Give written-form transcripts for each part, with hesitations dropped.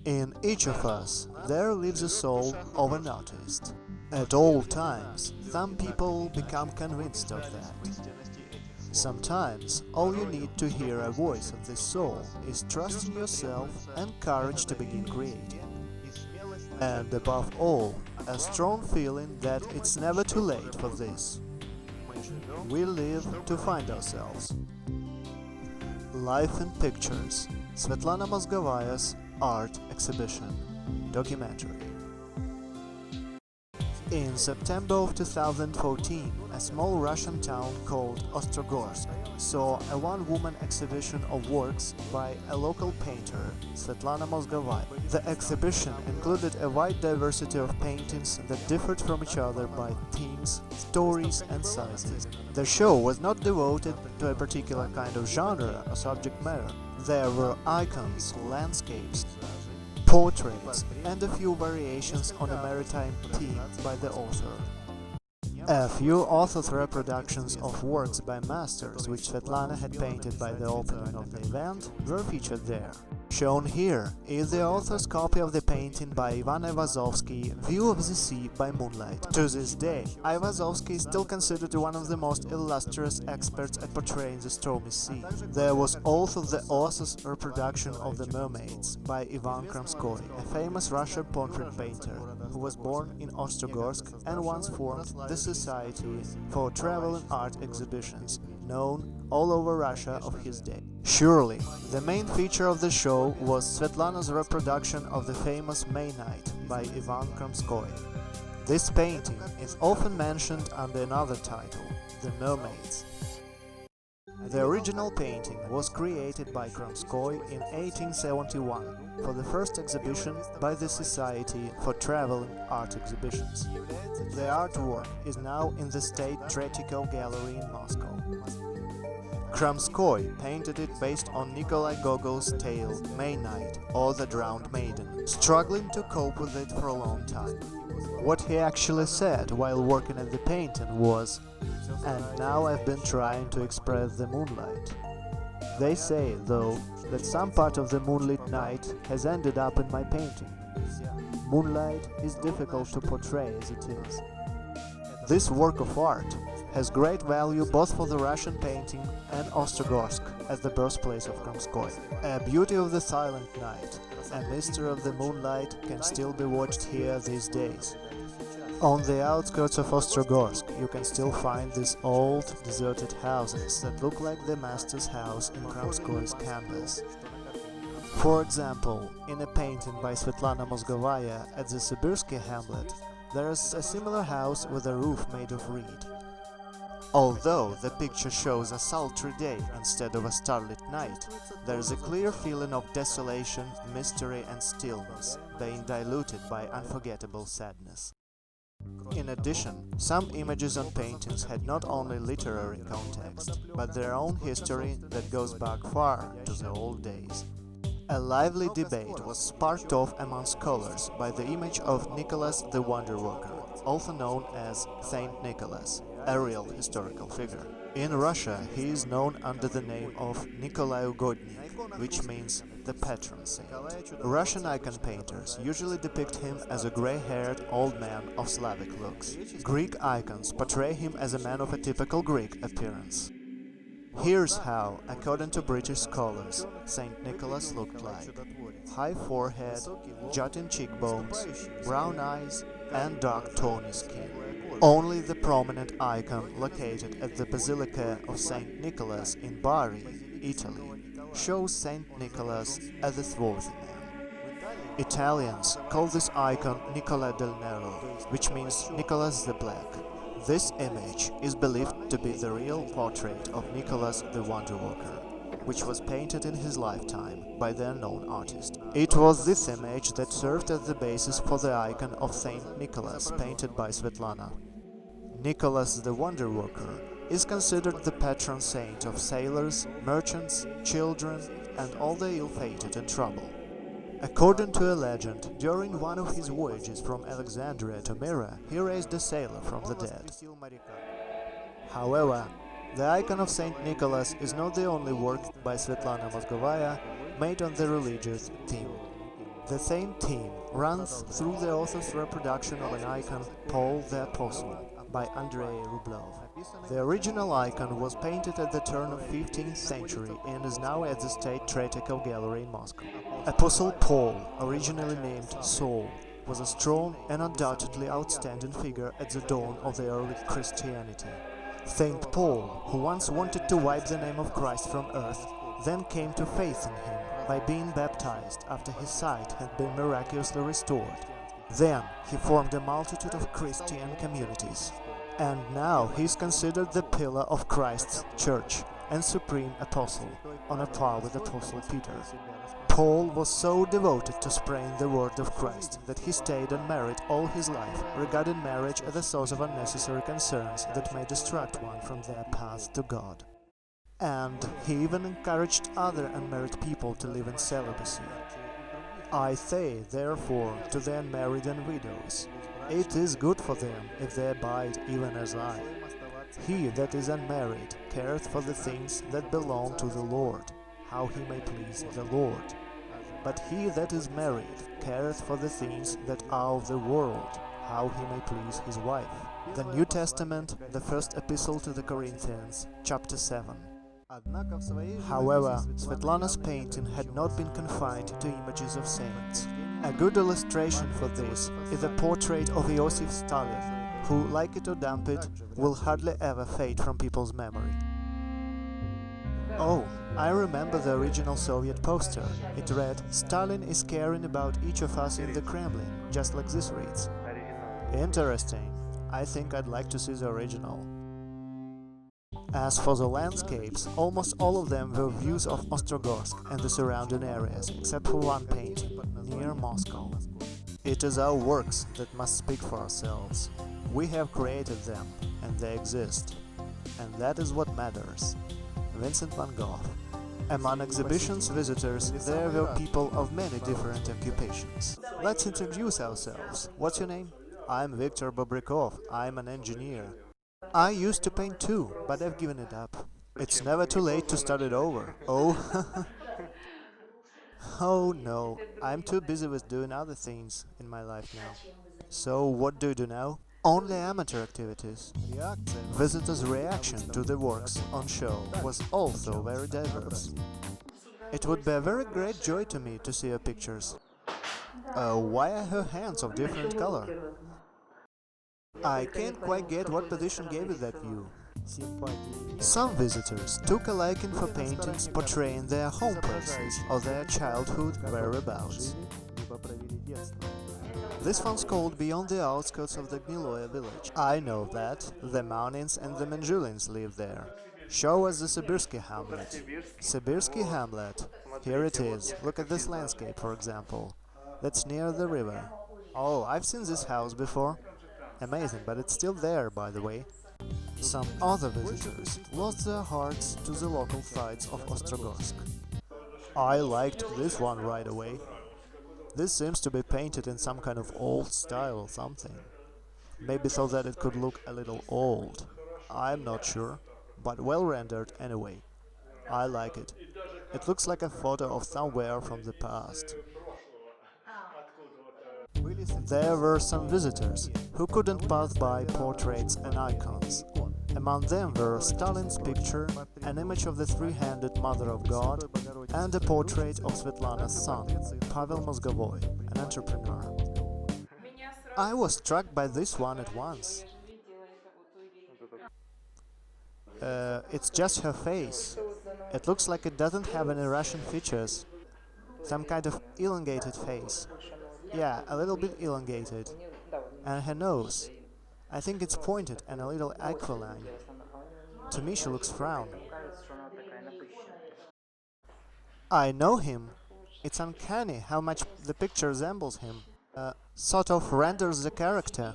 In each of us, there lives a soul of an artist. At all times, some people become convinced of that. Sometimes, all you need to hear a voice of this soul is trust in yourself and courage to begin creating. And above all, a strong feeling that it's never too late for this. We live to find ourselves. Life in Pictures, Svetlana Mozgovaya's art exhibition, documentary. In September of 2014, a small Russian town called Ostrogorsk saw a one-woman exhibition of works by a local painter, Svetlana Mozgovaya. The exhibition included a wide diversity of paintings that differed from each other by themes, stories and sizes. The show was not devoted to a particular kind of genre or subject matter. There were icons, landscapes, portraits and a few variations on a maritime theme by the author. A few author's reproductions of works by masters which Svetlana had painted by the opening of the event were featured there. Shown here is the author's copy of the painting by Ivan Ayvazovsky, View of the Sea by Moonlight. To this day, Ayvazovsky is still considered one of the most illustrious experts at portraying the stormy sea. There was also the author's reproduction of The Mermaids by Ivan Kramskoy, a famous Russian portrait painter who was born in Ostrogorsk and once formed the Society for Traveling Art Exhibitions, known all over Russia of his day. Surely, the main feature of the show was Svetlana's reproduction of the famous May Night by Ivan Kramskoy. This painting is often mentioned under another title, The Mermaids. The original painting was created by Kramskoy in 1871 for the first exhibition by the Society for Traveling Art Exhibitions. The artwork is now in the State Tretiko Gallery in Moscow. Kramskoy painted it based on Nikolai Gogol's tale May Night or The Drowned Maiden, struggling to cope with it for a long time. What he actually said while working at the painting was, "And now I've been trying to express the moonlight." They say, though, that some part of the moonlit night has ended up in my painting. Moonlight is difficult to portray as it is. This work of art has great value both for the Russian painting and Ostrogorsk as the birthplace of Kramskoy. A beauty of the silent night, a mystery of the moonlight can still be watched here these days. On the outskirts of Ostrogorsk you can still find these old, deserted houses that look like the master's house in Kramskoy's canvas. For example, in a painting by Svetlana Mozgovaya at the Sibirsky hamlet, there is a similar house with a roof made of reed. Although the picture shows a sultry day instead of a starlit night, there is a clear feeling of desolation, mystery and stillness, being diluted by unforgettable sadness. In addition, some images and paintings had not only literary context, but their own history that goes back far to the old days. A lively debate was sparked off among scholars by the image of Nicholas the Wonder Worker, also known as Saint Nicholas, a real historical figure. In Russia, he is known under the name of Nikolai Ugodnik, which means the patron saint. Russian icon painters usually depict him as a grey-haired old man of Slavic looks. Greek icons portray him as a man of a typical Greek appearance. Here's how, according to British scholars, Saint Nicholas looked like: high forehead, jutting cheekbones, brown eyes and dark tawny skin. Only the prominent icon located at the Basilica of Saint Nicholas in Bari, Italy, shows Saint Nicholas as a swarthy man. Italians call this icon Nicola del Nero, which means Nicholas the Black. This image is believed to be the real portrait of Nicholas the Wonder Worker, which was painted in his lifetime by the unknown artist. It was this image that served as the basis for the icon of Saint Nicholas painted by Svetlana. Nicholas the Wonder Worker is considered the patron saint of sailors, merchants, children and all the ill-fated in trouble. According to a legend, during one of his voyages from Alexandria to Myra, he raised a sailor from the dead. However, the icon of Saint Nicholas is not the only work by Svetlana Mozgovaya made on the religious theme. The same theme runs through the author's reproduction of an icon, Paul the Apostle, by Andrei Rublev. The original icon was painted at the turn of 15th century and is now at the State Tretyakow Gallery in Moscow. Apostle Paul, originally named Saul, was a strong and undoubtedly outstanding figure at the dawn of the early Christianity. Saint Paul, who once wanted to wipe the name of Christ from earth, then came to faith in him by being baptized after his sight had been miraculously restored. Then he formed a multitude of Christian communities. And now he is considered the pillar of Christ's church and supreme apostle, on a par with Apostle Peter. Paul was so devoted to spreading the word of Christ that he stayed unmarried all his life, regarding marriage as a source of unnecessary concerns that may distract one from their path to God. And he even encouraged other unmarried people to live in celibacy. I say, therefore, to the unmarried and widows, it is good for them if they abide even as I. He that is unmarried careth for the things that belong to the Lord, how he may please the Lord. But he that is married careth for the things that are of the world, how he may please his wife. The New Testament, the first epistle to the Corinthians, chapter 7. However, Svetlana's painting had not been confined to images of saints. A good illustration for this is the portrait of Iosif Stalin, who, like it or dump it, will hardly ever fade from people's memory. Oh, I remember the original Soviet poster. It read, "Stalin is caring about each of us in the Kremlin," just like this reads. Interesting. I think I'd like to see the original. As for the landscapes, almost all of them were views of Ostrogorsk and the surrounding areas, except for one painting, near Moscow. It is our works that must speak for ourselves. We have created them, and they exist. And that is what matters. Vincent van Gogh. Among exhibition's visitors, there were people of many different occupations. Let's introduce ourselves. What's your name? I'm Viktor Bobrikov. I'm an engineer. I used to paint too, but I've given it up. It's never too late to start it over. Oh, oh no, I'm too busy with doing other things in my life now. So what do you do now? Only amateur activities. Visitors' reaction to the works on show was also very diverse. It would be a very great joy to me to see your pictures. Why are her hands of different color? I can't quite get what position gave you that view. Some visitors took a liking for paintings portraying their home places or their childhood whereabouts. This one's called Beyond the Outskirts of the Gniloye village. I know that. The Mountains and the Menjulians live there. Show us the Sibirsky hamlet. Sibirsky hamlet. Here it is. Look at this landscape, for example. That's near the river. Oh, I've seen this house before. Amazing, but it's still there, by the way. Some other visitors lost their hearts to the local sides of Ostrogorsk. I liked this one right away. This seems to be painted in some kind of old style or something. Maybe so that it could look a little old. I'm not sure, but well rendered anyway. I like it. It looks like a photo of somewhere from the past. There were some visitors who couldn't pass by portraits and icons. Among them were Stalin's picture, an image of the three-handed Mother of God, and a portrait of Svetlana's son, Pavel Mozgovaya, an entrepreneur. I was struck by this one at once. It's just her face. It looks like it doesn't have any Russian features. Some kind of elongated face. Yeah, a little bit elongated. And her nose. I think it's pointed and a little aquiline. To me she looks frown. I know him. It's uncanny how much the picture resembles him. Sort of renders the character.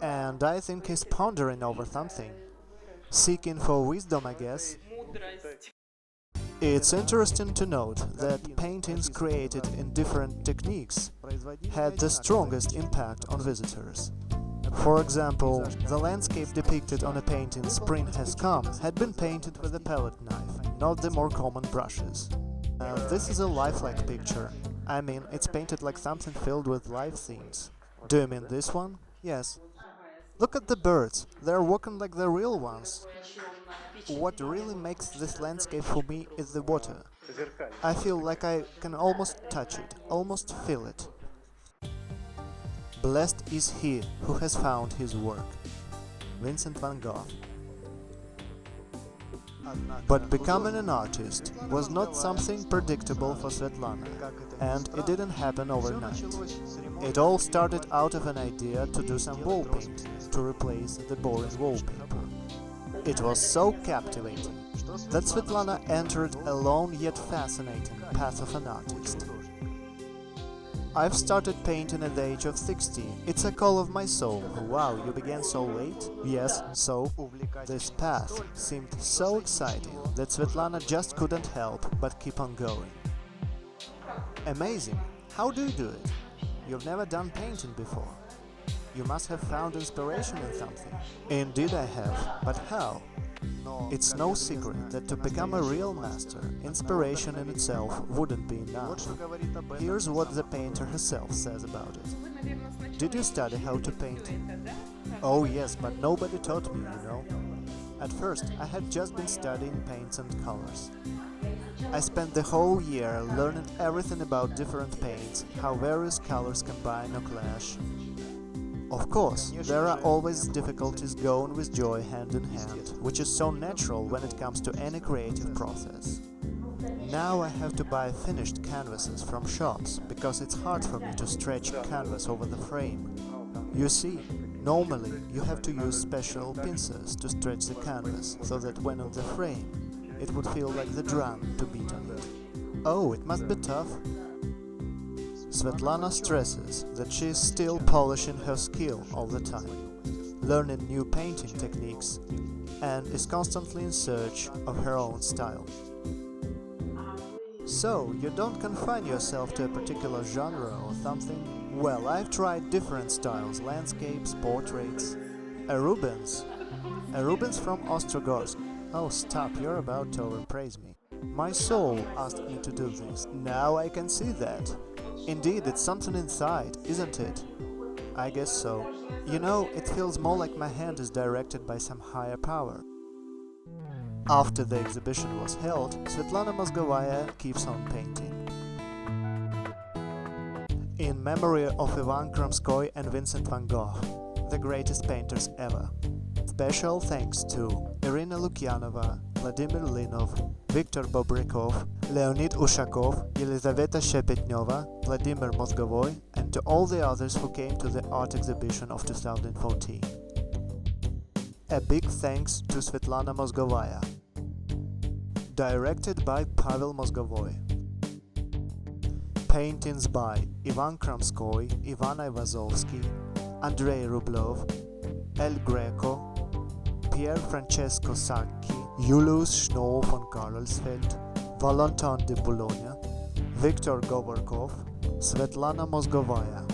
And I think he's pondering over something. Seeking for wisdom, I guess. It's interesting to note that paintings created in different techniques had the strongest impact on visitors. For example, the landscape depicted on a painting Spring Has Come had been painted with a palette knife, not the more common brushes. This is a lifelike picture. I mean, it's painted like something filled with life scenes. Do you mean this one? Yes. Look at the birds. They're walking like the real ones. What really makes this landscape for me is the water. I feel like I can almost touch it, almost feel it. Blessed is he who has found his work. Vincent van Gogh. But becoming an artist was not something predictable for Svetlana, and it didn't happen overnight. It all started out of an idea to do some wall painting to replace the boring wallpaper. It was so captivating that Svetlana entered a lone yet fascinating path of an artist. I've started painting at the age of 60. It's a call of my soul. Wow, you began so late? Yes, so this path seemed so exciting that Svetlana just couldn't help but keep on going. Amazing! How do you do it? You've never done painting before. You must have found inspiration in something. Indeed I have, but how? It's no secret that to become a real master, inspiration in itself wouldn't be enough. Here's what the painter herself says about it. Did you study how to paint? Oh yes, but nobody taught me, you know. At first, I had just been studying paints and colors. I spent the whole year learning everything about different paints, how various colors combine or clash. Of course, there are always difficulties going with joy hand in hand, which is so natural when it comes to any creative process. Now I have to buy finished canvases from shops, because it's hard for me to stretch canvas over the frame. You see, normally you have to use special pincers to stretch the canvas, so that when on the frame, it would feel like the drum to beat on it. Oh, it must be tough. Svetlana stresses that she is still polishing her skill all the time, learning new painting techniques, and is constantly in search of her own style. So, you don't confine yourself to a particular genre or something? Well, I've tried different styles, landscapes, portraits. A Rubens from Ostrogorsk. Oh, stop, you're about to overpraise me. My soul asked me to do this. Now I can see that. Indeed, it's something inside, isn't it? I guess so. You know, it feels more like my hand is directed by some higher power. After the exhibition was held, Svetlana Mozgovaya keeps on painting. In memory of Ivan Kramskoy and Vincent van Gogh, the greatest painters ever. Special thanks to Irina Lukyanova, Vladimir Linov, Viktor Bobrikov, Leonid Ushakov, Yelizaveta Shepetnova, Vladimir Mozgovoy, and to all the others who came to the art exhibition of 2014. A big thanks to Svetlana Mozgovaya. Directed by Pavel Mozgovoy. Paintings by Ivan Kramskoy, Ivan Ivazovsky, Andrei Rublov, El Greco, Pier Francesco Sacchi, Julius Schnoll von Karlsfeld, Valentin de Boulogne, Viktor Govorkov, Svetlana Mozgovaya,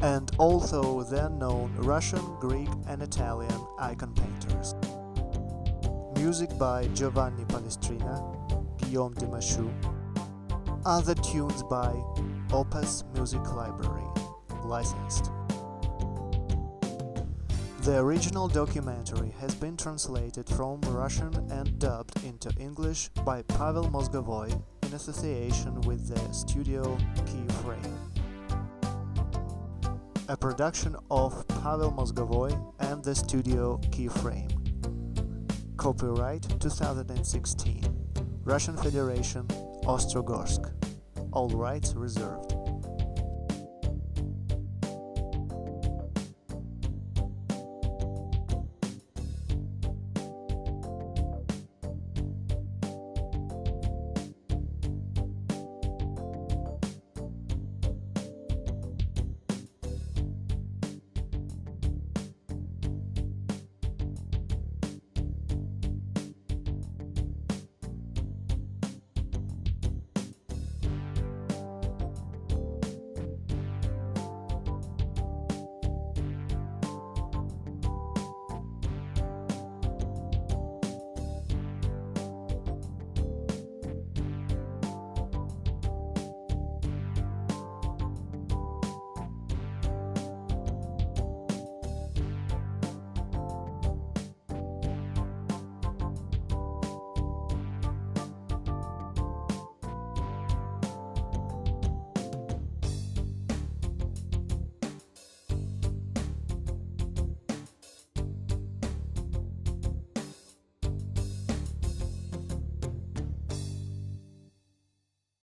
and also then known Russian, Greek and Italian icon painters. Music by Giovanni Palestrina, Guillaume Demachou. Other tunes by Opus Music Library, licensed. The original documentary has been translated from Russian and dubbed into English by Pavel Mozgovoy in association with the studio Keyframe. A production of Pavel Mozgovoy and the studio Keyframe. Copyright 2016. Russian Federation, Ostrogorsk. All rights reserved.